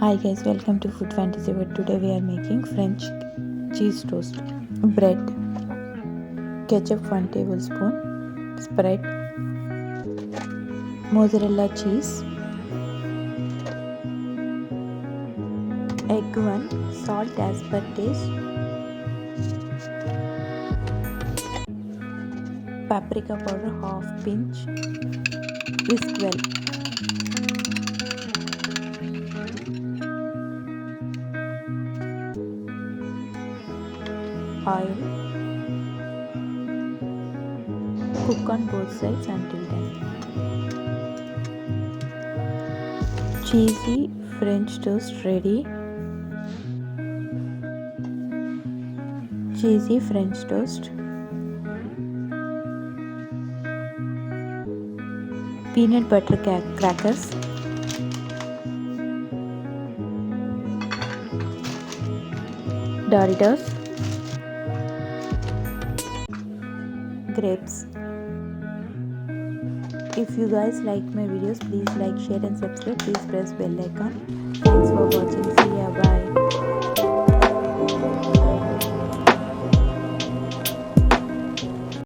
Hi guys, welcome to Food Fantasy World. Today we are making French cheese toast. Bread, ketchup 1 tablespoon, spread, mozzarella cheese, egg 1, salt as per taste, paprika powder half pinch, whisk well. Oil, cook on both sides until done. Cheesy French toast ready. Cheesy French toast, peanut butter crackers, Doritos, grapes. If you guys like my videos, please like, share and subscribe. Please press bell icon. Thanks for watching. See ya. Bye.